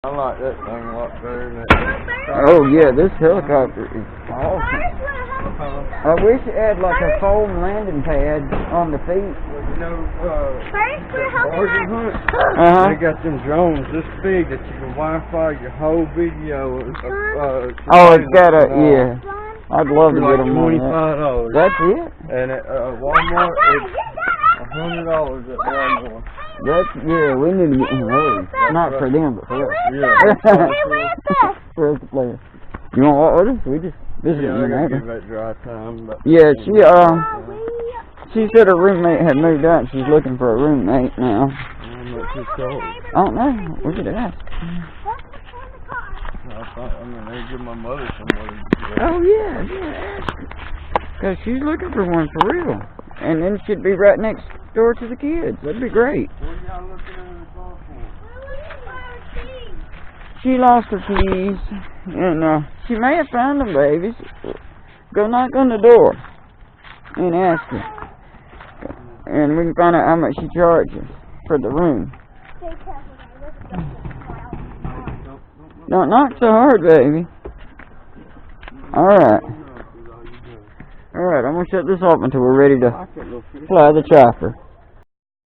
I like that thing up there. Oh yeah, this helicopter is awesome. I wish it had like a foam landing pad on the feet. You know, bargain hunt. They got them drones this big that you can Wi-Fi your whole video. Oh, it's got a yeah. I'd love to get them on $25. That's it. And at Walmart, it's $100 at Walmart. Yeah, we need to get one of those. Not for them, but for us. Yeah. For us to play. You want what with us? We just visit I them gotta later. give that dry time. But Yeah, she said her roommate had moved out and she's looking for a roommate now. How much it cost? I don't know. We could ask. I mean, they give my mother somewhere to go. Oh yeah, ask her. Cause she's looking for one for real. And then she'd be right next door to the kids. That'd be great. What are y'all looking in the car for? She lost her keys, and she may have found them, babies. Go knock on the door and ask her, and we can find out how much she charges for the room. Don't knock so hard, baby. Alright. Alright, I'm going to shut this off until we're ready to fly the chopper.